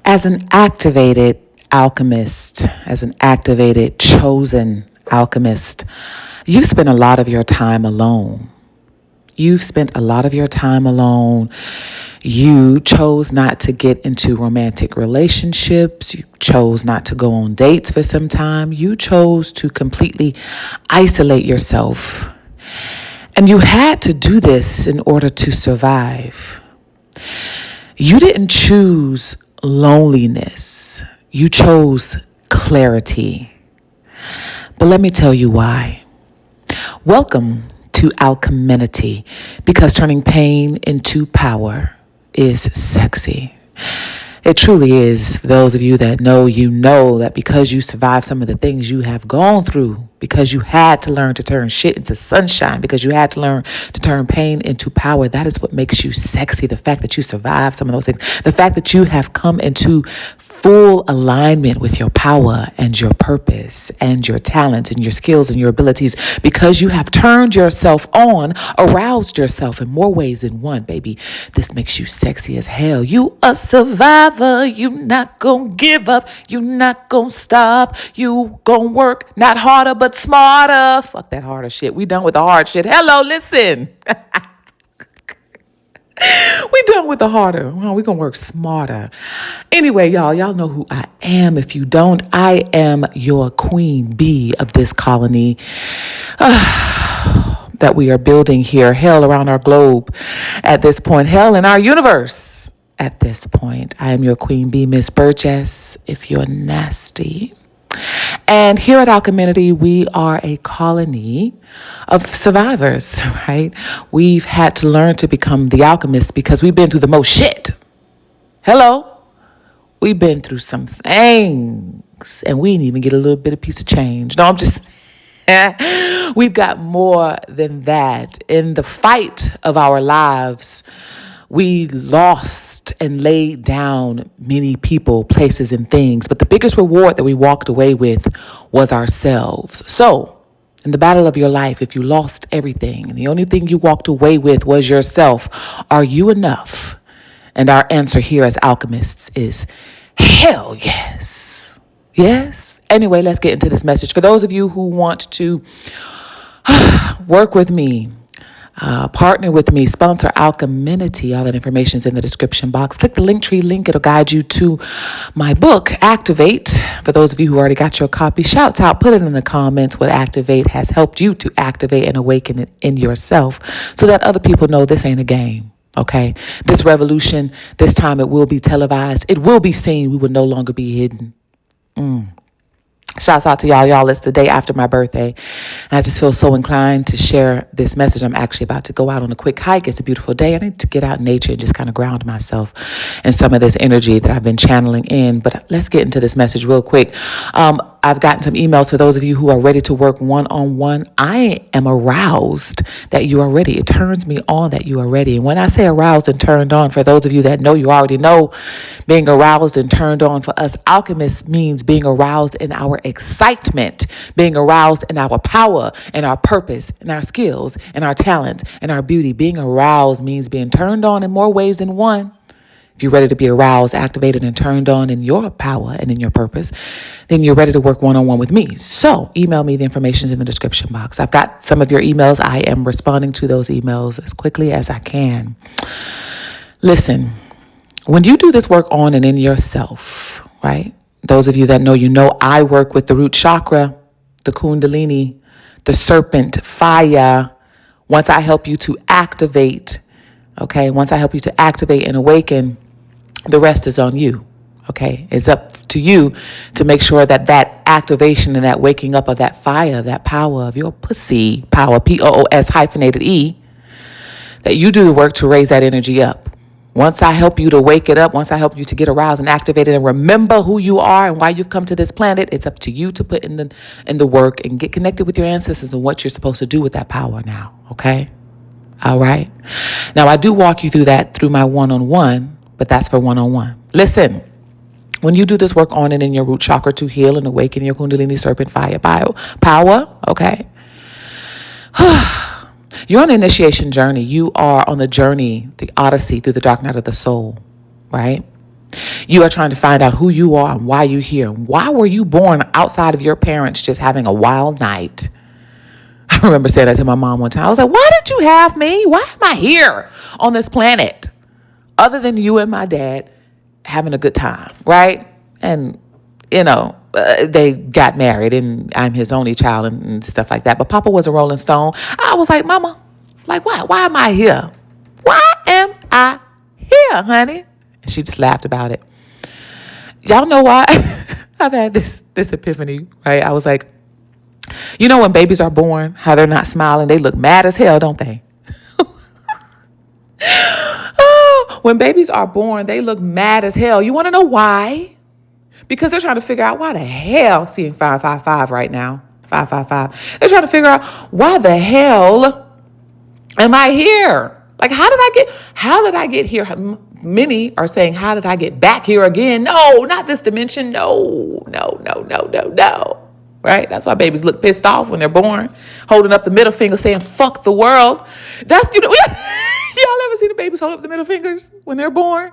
As an activated alchemist, as an activated, chosen alchemist, you spend a lot of your time alone. You've spent a lot of your time alone. You chose not to get into romantic relationships. You chose not to go on dates for some time. You chose to completely isolate yourself. And you had to do this in order to survive. You didn't choose loneliness. You chose clarity. But let me tell you why. Welcome to Alcheminity, because turning pain into power is sexy. It truly is. For those of you that know, you know that because you survived some of the things you have gone through, because you had to learn to turn shit into sunshine, because you had to learn to turn pain into power, that is what makes you sexy. The fact that you survived some of those things, the fact that you have come into full alignment with your power and your purpose and your talents and your skills and your abilities, because you have turned yourself on, aroused yourself in more ways than one, baby. This makes you sexy as hell. You a survivor. You not gonna give up. You not gonna stop. You gonna work not harder but smarter. Fuck that harder shit. We done with the hard shit. Hello, listen. We done with the harder. Well, we gonna work smarter. Anyway, y'all know who I am. If you don't, I am your queen bee of this colony that we are building here. Hell around our globe at this point. Hell in our universe at this point. I am your queen bee, Miss Burgess, if you're nasty. And here at Alcheminity, we are a colony of survivors, right? We've had to learn to become the alchemists because we've been through the most shit. Hello? We've been through some things, and we didn't even get a little bit of piece of change. No, I'm just... We've got more than that. In the fight of our lives, we lost and laid down many people, places, and things. But the biggest reward that we walked away with was ourselves. So, in the battle of your life, if you lost everything and the only thing you walked away with was yourself, are you enough? And our answer here as alchemists is hell yes. Yes? Anyway, let's get into this message. For those of you who want to work with me, partner with me, sponsor Alcheminity, all that information is in the description box. Click the Linktree link. It'll guide you to my book, Activate. For those of you who already got your copy, shouts out, put it in the comments what Activate has helped you to activate and awaken it in yourself so that other people know this ain't a game. Okay? This revolution, this time it will be televised. It will be seen. We will no longer be hidden. Shouts out to y'all. Y'all, it's the day after my birthday. And I just feel so inclined to share this message. I'm actually about to go out on a quick hike. It's a beautiful day. I need to get out in nature and just kind of ground myself in some of this energy that I've been channeling in. But let's get into this message real quick. I've gotten some emails for those of you who are ready to work one-on-one. I am aroused that you are ready. It turns me on that you are ready. And when I say aroused and turned on, for those of you that know, you already know, being aroused and turned on for us alchemists means being aroused in our excitement, being aroused in our power and our purpose and our skills and our talent and our beauty. Being aroused means being turned on in more ways than one. If you're ready to be aroused, activated, and turned on in your power and in your purpose, then you're ready to work one-on-one with me. So email me. The information is in the description box. I've got some of your emails. I am responding to those emails as quickly as I can. Listen, when you do this work on and in yourself, right? Those of you that know, you know I work with the root chakra, the kundalini, the serpent, fire. Once I help you to activate, okay? Once I help you to activate and awaken, the rest is on you, okay? It's up to you to make sure that that activation and that waking up of that fire, that power of your pussy, power, POOS-E, that you do the work to raise that energy up. Once I help you to wake it up, once I help you to get aroused and activated and remember who you are and why you've come to this planet, it's up to you to put in the work and get connected with your ancestors and what you're supposed to do with that power now, okay? All right? Now, I do walk you through that through my one-on-one, but that's for one-on-one. Listen, when you do this work on and in your root chakra to heal and awaken your kundalini serpent fire power, okay? You're on the initiation journey. You are on the journey, the odyssey through the dark night of the soul, right? You are trying to find out who you are and why you're here. Why were you born outside of your parents just having a wild night? I remember saying that to my mom one time. I was like, why did you have me? Why am I here on this planet? Other than you and my dad having a good time, right? And, they got married and I'm his only child and stuff like that. But Papa was a Rolling Stone. I was like, Mama, like what? Why am I here? Why am I here, honey? And she just laughed about it. Y'all know why? I've had this epiphany, right? I was like, when babies are born, how they're not smiling, they look mad as hell, don't they? Oh, when babies are born, they look mad as hell. You want to know why? Because they're trying to figure out why the hell, seeing 555 right now, 555. They're trying to figure out why the hell am I here? Like, how did I get here? Many are saying, how did I get back here again? No, not this dimension. No. Right? That's why babies look pissed off when they're born, holding up the middle finger saying, fuck the world. That's, y'all ever see the babies hold up the middle fingers when they're born?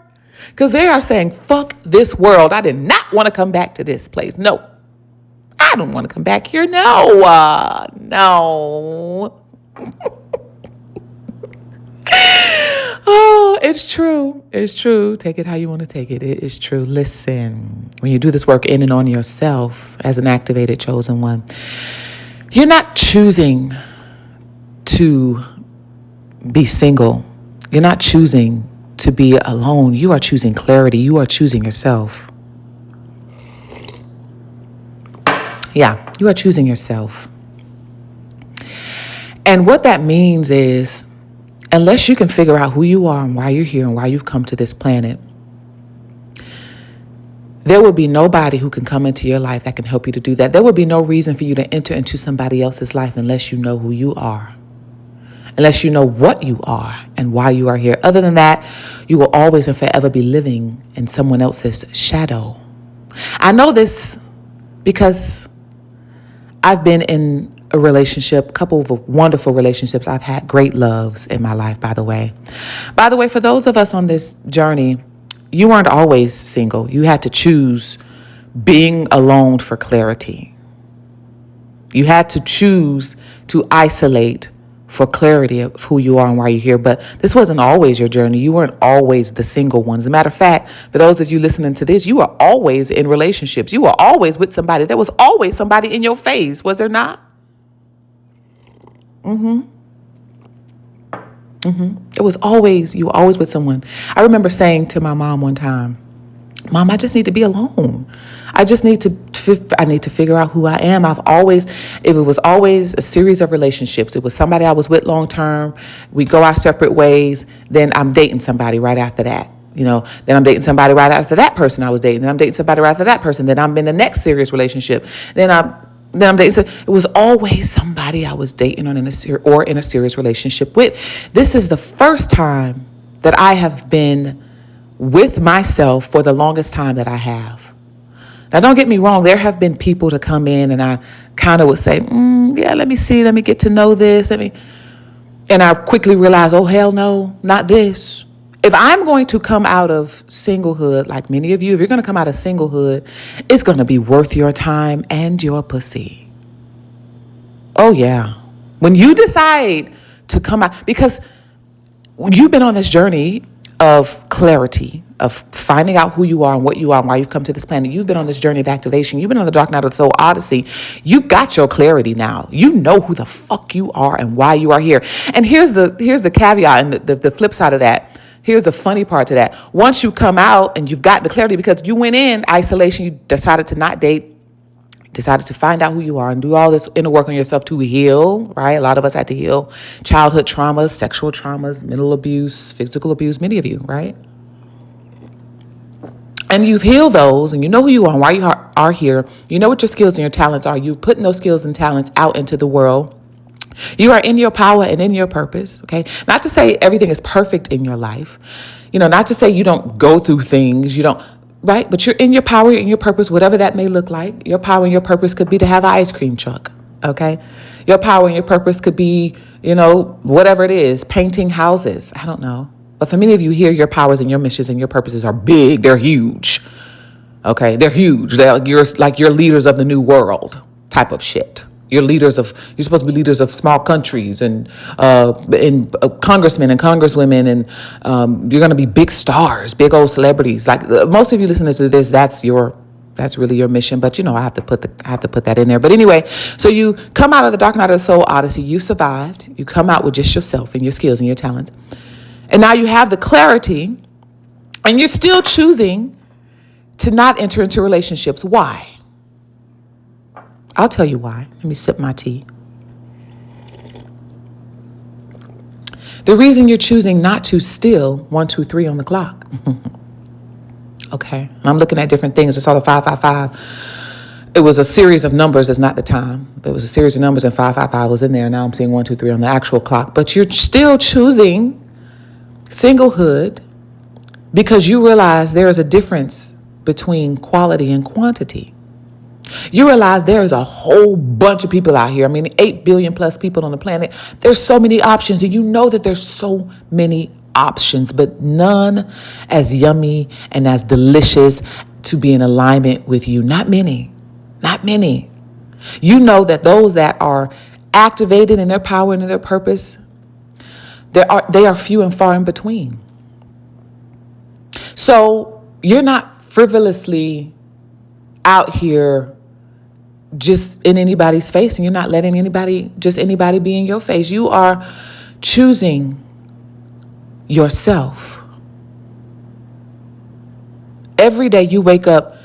Because they are saying, fuck this world. I did not want to come back to this place. No, I don't want to come back here. No. Oh, it's true. It's true. Take it how you want to take it. It is true. Listen, when you do this work in and on yourself as an activated chosen one, you're not choosing to be single. You're not choosing to be alone. You are choosing clarity. You are choosing yourself. Yeah, you are choosing yourself. And what that means is, unless you can figure out who you are and why you're here and why you've come to this planet, there will be nobody who can come into your life that can help you to do that. There will be no reason for you to enter into somebody else's life unless you know who you are, unless you know what you are and why you are here. Other than that, you will always and forever be living in someone else's shadow. I know this because I've been in a relationship, a couple of wonderful relationships. I've had great loves in my life, by the way. By the way, for those of us on this journey, you weren't always single. You had to choose being alone for clarity. You had to choose to isolate for clarity of who you are and why you're here. But this wasn't always your journey. You weren't always the single one. As a matter of fact, for those of you listening to this, you were always in relationships. You were always with somebody. There was always somebody in your face, was there not? It was always, you were always with someone. I remember saying to my mom one time, Mom, I just need to be alone. I need to figure out who I am. It was always a series of relationships. It was somebody I was with long term. We go our separate ways. Then I'm dating somebody right after that. Then I'm dating somebody right after that person I was dating. Then I'm dating somebody right after that person. Then I'm in the next serious relationship. Then I'm dating. So it was always somebody I was dating or in a serious relationship with. This is the first time that I have been with myself for the longest time that I have. Now, don't get me wrong. There have been people to come in and I kind of would say, let me see. Let me get to know this. And I quickly realized, oh, hell no, not this. If I'm going to come out of singlehood, like many of you, if you're going to come out of singlehood, it's going to be worth your time and your pussy. Oh, yeah. When you decide to come out, because you've been on this journey of clarity, of finding out who you are and what you are and why you've come to this planet. You've been on this journey of activation. You've been on the Dark Night of the Soul Odyssey. You got your clarity now. You know who the fuck you are and why you are here. And here's the caveat and the flip side of that. Here's the funny part to that. Once you come out and you've got the clarity, because you went in isolation, you decided to not date, decided to find out who you are and do all this inner work on yourself to heal, right? A lot of us had to heal childhood traumas, sexual traumas, mental abuse, physical abuse, many of you, right? And you've healed those and you know who you are and why you are here. You know what your skills and your talents are. You're putting those skills and talents out into the world. You are in your power and in your purpose, okay? Not to say everything is perfect in your life. Not to say you don't go through things, right? But you're in your power and your purpose, whatever that may look like. Your power and your purpose could be to have an ice cream truck, okay? Your power and your purpose could be, whatever it is, painting houses. I don't know. But for many of you here, your powers and your missions and your purposes are big. They're huge. Okay, they're huge. You're leaders of the new world type of shit. You're supposed to be leaders of small countries and congressmen and congresswomen, and you're going to be big stars, big old celebrities. Like most of you listening to this, that's really your mission. But I have to put that in there. But anyway, so you come out of the dark night of the soul odyssey. You survived. You come out with just yourself and your skills and your talents, and now you have the clarity, and you're still choosing to not enter into relationships. Why? I'll tell you why. Let me sip my tea. The reason you're choosing not to still 1, 2, 3 on the clock. Okay. And I'm looking at different things. I saw the 555. It was a series of numbers. It's not the time. It was a series of numbers and 555 was in there. Now I'm seeing 1, 2, 3 on the actual clock. But you're still choosing singlehood because you realize there is a difference between quality and quantity. You realize there is a whole bunch of people out here. I mean, 8 billion plus people on the planet. There's so many options, and you know that there's so many options, but none as yummy and as delicious to be in alignment with you. Not many. You know that those that are activated in their power and in their purpose, they are few and far in between. So you're not frivolously out here just in anybody's face, and you're not letting anybody be in your face. You are choosing yourself. Every day you wake up,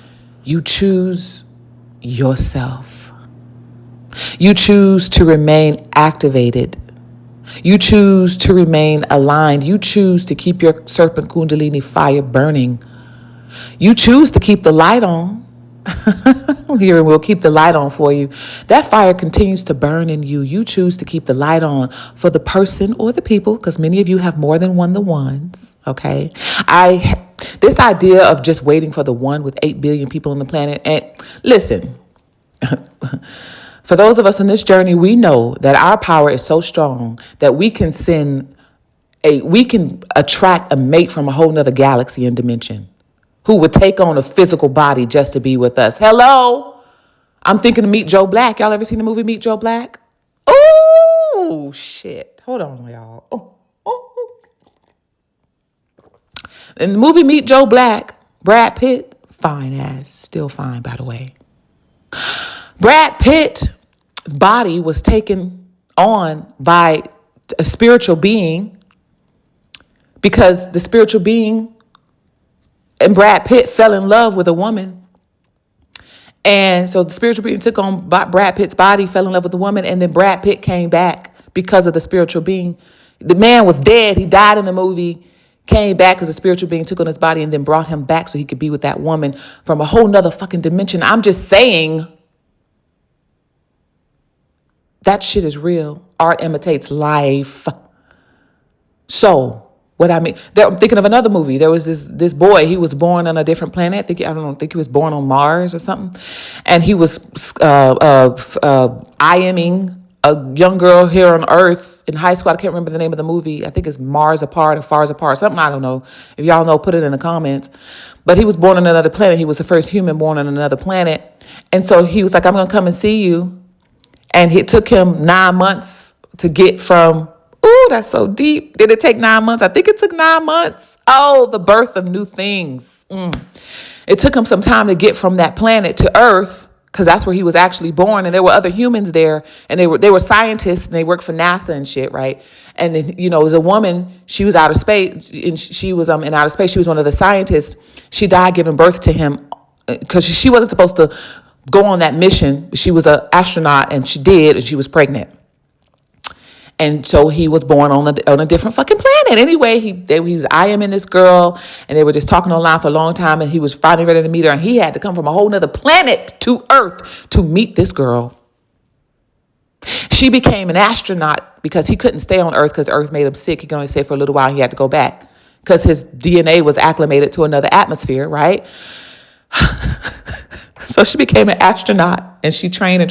you choose yourself. You choose to remain activated. You choose to remain aligned. You choose to keep your serpent kundalini fire burning. You choose to keep the light on. Here, we'll keep the light on for you. That fire continues to burn in you. You choose to keep the light on for the person or the people, because many of you have more than one the ones. Okay. This idea of just waiting for the one with 8 billion people on the planet. And listen, for those of us in this journey, we know that our power is so strong that we can attract a mate from a whole nother galaxy and dimension, who would take on a physical body just to be with us. Hello? I'm thinking of Meet Joe Black. Y'all ever seen the movie Meet Joe Black? Oh, shit. Hold on, y'all. Oh. In the movie Meet Joe Black, Brad Pitt, fine ass, still fine, by the way. Brad Pitt's body was taken on by a spiritual being because the spiritual being and Brad Pitt fell in love with a woman. And so the spiritual being took on Brad Pitt's body, fell in love with the woman, and then Brad Pitt came back because of the spiritual being. The man was dead. He died in the movie, came back because the spiritual being took on his body and then brought him back so he could be with that woman from a whole nother fucking dimension. I'm just saying that shit is real. Art imitates life. So what I mean, I'm thinking of another movie. There was this boy. He was born on a different planet. I think he was born on Mars or something, and he was IMing a young girl here on Earth in high school. I can't remember the name of the movie. I think it's Mars Apart or Fars Apart, something. I don't know. If y'all know, put it in the comments. But he was born on another planet. He was the first human born on another planet, and so he was like, "I'm gonna come and see you," and it took him 9 months to get from. Ooh, that's so deep. Did it take 9 months? I think it took 9 months. Oh, the birth of new things. It took him some time to get from that planet to Earth, because that's where he was actually born. And there were other humans there, and they were scientists, and they worked for NASA and shit, right? And then, it was a woman. She was out of space, and she was in outer space. She was one of the scientists. She died giving birth to him because she wasn't supposed to go on that mission. She was an astronaut, and she did, and she was pregnant. And so he was born on a different fucking planet. Anyway, he was IMing this girl, and they were just talking online for a long time, and he was finally ready to meet her, and he had to come from a whole nother planet to Earth to meet this girl. She became an astronaut because he couldn't stay on Earth because Earth made him sick. He could only stay for a little while, and he had to go back because his DNA was acclimated to another atmosphere, right? So she became an astronaut, and she trained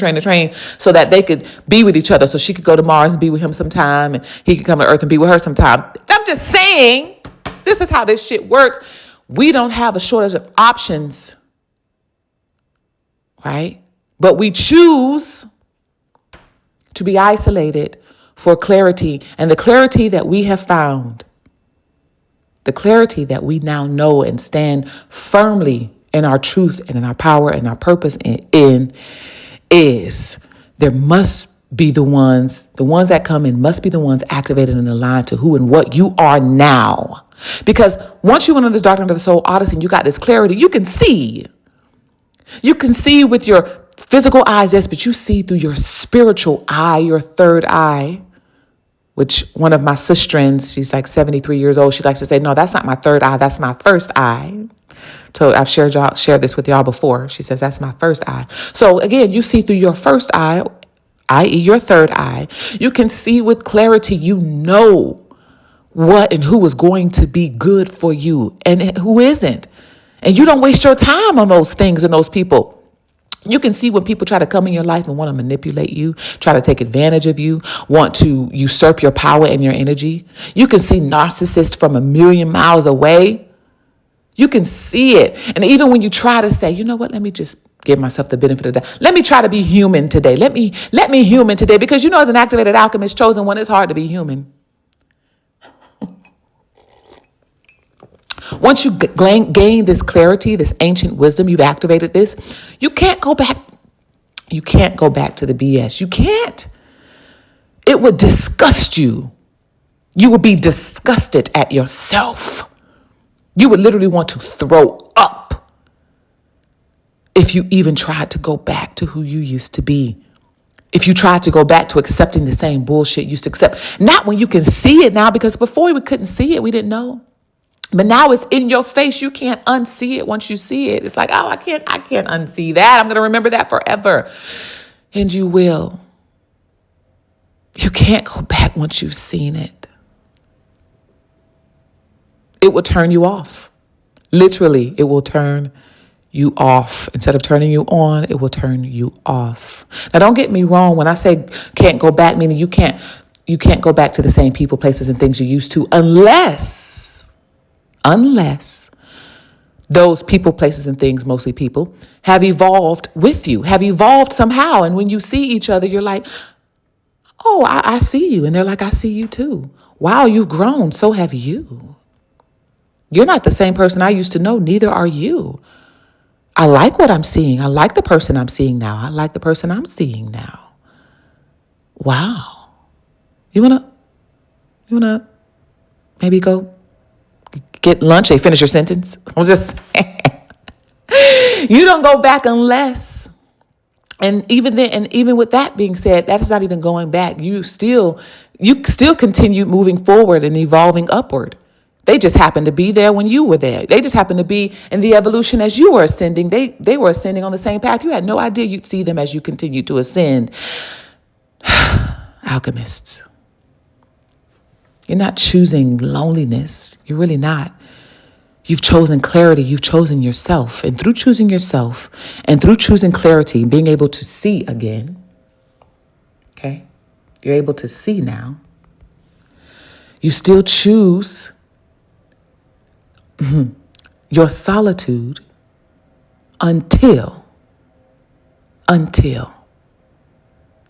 so that they could be with each other, so she could go to Mars and be with him sometime, and he could come to Earth and be with her sometime. I'm just saying This is how this shit works. We don't have a shortage of options, right? But we choose to be isolated for clarity. And the clarity that we have found, the clarity that we now know and stand firmly in our truth and in our power and our purpose in is there must be the ones that come in must be the ones activated and aligned to who and what you are now. Because once you went on this dark night of the soul odyssey and you got this clarity, you can see. You can see with your physical eyes, yes, but you see through your spiritual eye, your third eye, which one of my sisters, she's like 73 years old. She likes to say, no, that's not my third eye. That's my first eye. So I've shared this with y'all before. She says, that's my first eye. So again, you see through your first eye, i.e. your third eye. You can see with clarity, you know what and who is going to be good for you and who isn't. And you don't waste your time on those things and those people. You can see when people try to come in your life and want to manipulate you, try to take advantage of you, want to usurp your power and your energy. You can see narcissists from a million miles away. You can see it. And even when you try to say, you know what, let me just give myself the benefit of the doubt. Let me try to be human today. Let me human today. Because you know, as an activated alchemist, chosen one, it's hard to be human. Once you gain this clarity, this ancient wisdom, you've activated this, you can't go back. You can't go back to the BS. You can't. It would disgust you. You would be disgusted at yourself. You would literally want to throw up if you even tried to go back to who you used to be. If you tried to go back to accepting the same bullshit you used to accept. Not when you can see it now, because before we couldn't see it, we didn't know. But now it's in your face. You can't unsee it once you see it. It's like, oh, I can't unsee that. I'm going to remember that forever. And you will. You can't go back once you've seen it. It will turn you off. Literally, it will turn you off. Instead of turning you on, it will turn you off. Now, don't get me wrong. When I say can't go back, meaning you can't go back to the same people, places, and things you used to unless those people, places, and things, mostly people, have evolved with you, have evolved somehow. And when you see each other, you're like, oh, I see you. And they're like, I see you too. Wow, you've grown. So have you. You're not the same person I used to know. Neither are you. I like what I'm seeing. I like the person I'm seeing now. I like the person I'm seeing now. Wow. You wanna maybe go get lunch? They finish your sentence. I'm just saying. You don't go back unless, and even then, and even with that being said, that's not even going back. You still continue moving forward and evolving upward. They just happened to be there when you were there. They just happened to be in the evolution as you were ascending. They were ascending on the same path. You had no idea you'd see them as you continue to ascend. Alchemists. You're not choosing loneliness. You're really not. You've chosen clarity. You've chosen yourself. And through choosing yourself and through choosing clarity, being able to see again, okay, you're able to see now. You still choose your solitude until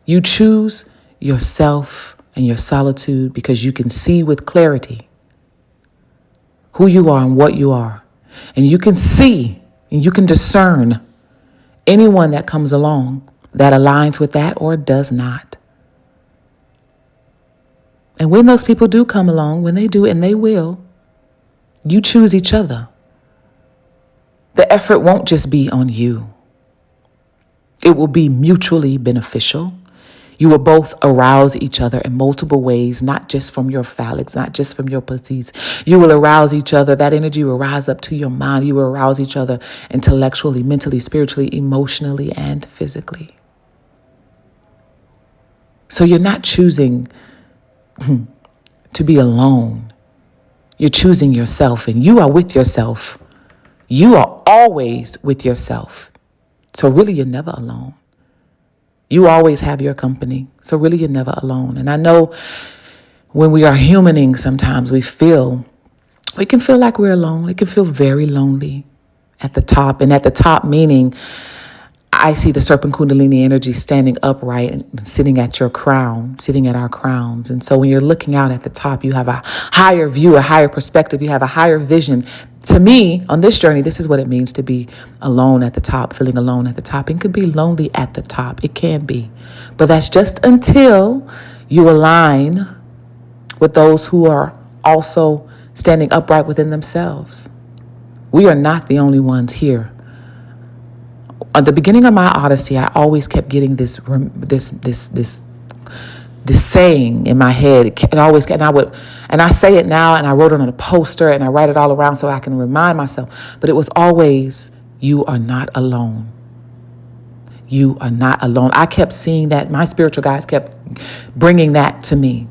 you choose yourself and your solitude, because you can see with clarity who you are and what you are. And you can see and you can discern anyone that comes along that aligns with that or does not. And when those people do come along, when they do, and they will, you choose each other. The effort won't just be on you. It will be mutually beneficial. You will both arouse each other in multiple ways, not just from your phallics, not just from your pussies. You will arouse each other. That energy will rise up to your mind. You will arouse each other intellectually, mentally, spiritually, emotionally, and physically. So you're not choosing to be alone. You're choosing yourself, and you are with yourself. You are always with yourself. So really, you're never alone. You always have your company. So really, you're never alone. And I know when we are humaning, sometimes we feel We can feel like we're alone. It can feel very lonely at the top. And at the top meaning, I see the serpent kundalini energy standing upright and sitting at your crown, sitting at our crowns. And so when you're looking out at the top, you have a higher view, a higher perspective. You have a higher vision. To me, on this journey, this is what it means to be alone at the top, feeling alone at the top. It could be lonely at the top. It can be. But that's just until you align with those who are also standing upright within themselves. We are not the only ones here. At the beginning of my odyssey, I always kept getting this saying in my head. It always, and I say it now, and I wrote it on a poster, and I write it all around so I can remind myself. But it was always, you are not alone. You are not alone. I kept seeing that. My spiritual guides kept bringing that to me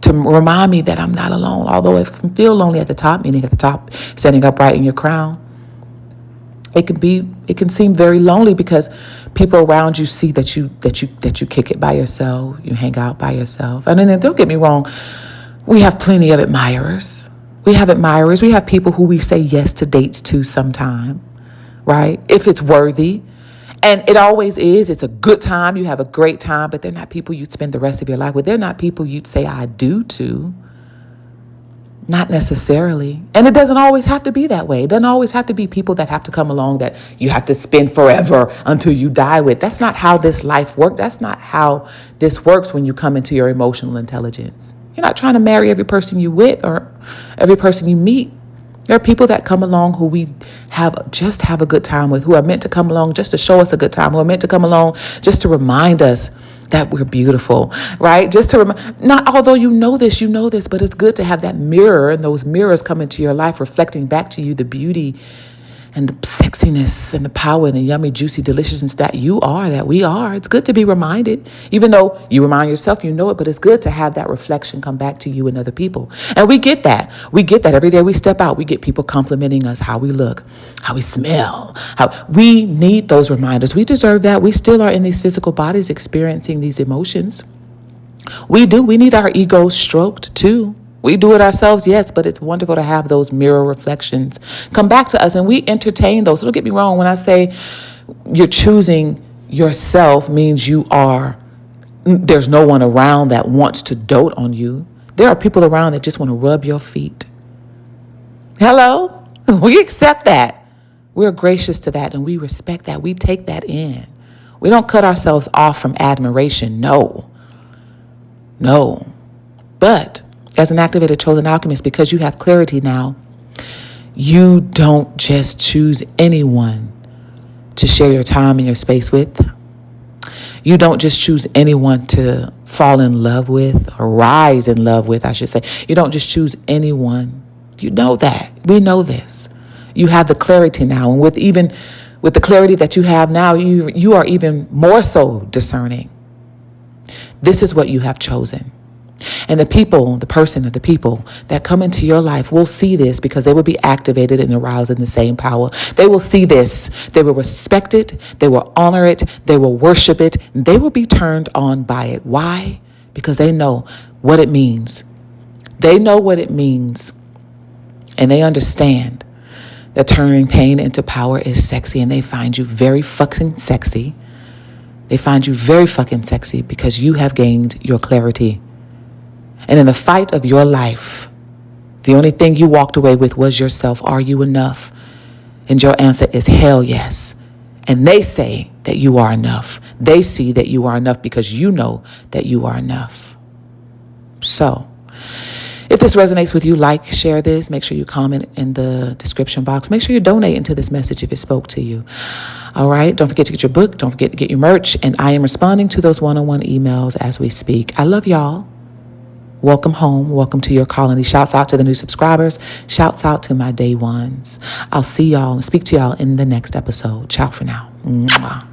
to remind me that I'm not alone. Although it can feel lonely at the top, meaning at the top, standing upright in your crown. It can seem very lonely because people around you see that you kick it by yourself, you hang out by yourself. And then don't get me wrong, we have plenty of admirers. We have people who we say yes to dates to sometime, right? If it's worthy. And it always is. It's a good time. You have a great time, but they're not people you'd spend the rest of your life with. They're not people you'd say I do to. Not necessarily. And it doesn't always have to be that way. It doesn't always have to be people that have to come along that you have to spend forever until you die with. That's not how this life works. That's not how this works when you come into your emotional intelligence. You're not trying to marry every person you with or every person you meet. There are people that come along who we have a good time with, who are meant to come along just to show us a good time, who are meant to come along just to remind us that we're beautiful, right? Just to not, although you know this, but it's good to have that mirror and those mirrors come into your life, reflecting back to you the beauty and the sexiness and the power and the yummy, juicy deliciousness that you are, that we are. It's good to be reminded, even though you remind yourself, you know it, but it's good to have that reflection come back to you and other people. And we get that. We get that every day we step out. We get people complimenting us, how we look, how we smell. We need those reminders. We deserve that. We still are in these physical bodies experiencing these emotions. We do. We need our egos stroked too. We do it ourselves, yes, but it's wonderful to have those mirror reflections come back to us, and we entertain those. So don't get me wrong. When I say you're choosing yourself means there's no one around that wants to dote on you. There are people around that just want to rub your feet. Hello? We accept that. We're gracious to that, and we respect that. We take that in. We don't cut ourselves off from admiration. No. But as an activated chosen alchemist, because you have clarity now, you don't just choose anyone to share your time and your space with. You don't just choose anyone to fall in love with, or rise in love with, I should say. You don't just choose anyone. You know that. We know this. You have the clarity now. And with the clarity that you have now, you are even more so discerning. This is what you have chosen. And the people that come into your life will see this because they will be activated and aroused in the same power. They will see this. They will respect it. They will honor it. They will worship it. And they will be turned on by it. Why? Because they know what it means. They know what it means. And they understand that turning pain into power is sexy. And they find you very fucking sexy. They find you very fucking sexy because you have gained your clarity. And in the fight of your life, the only thing you walked away with was yourself. Are you enough? And your answer is hell yes. And they say that you are enough. They see that you are enough because you know that you are enough. So, if this resonates with you, like, share this. Make sure you comment in the description box. Make sure you donate into this message if it spoke to you. All right. Don't forget to get your book. Don't forget to get your merch. And I am responding to those one-on-one emails as we speak. I love y'all. Welcome home. Welcome to your colony. Shouts out to the new subscribers. Shouts out to my day ones. I'll see y'all and speak to y'all in the next episode. Ciao for now. Mwah.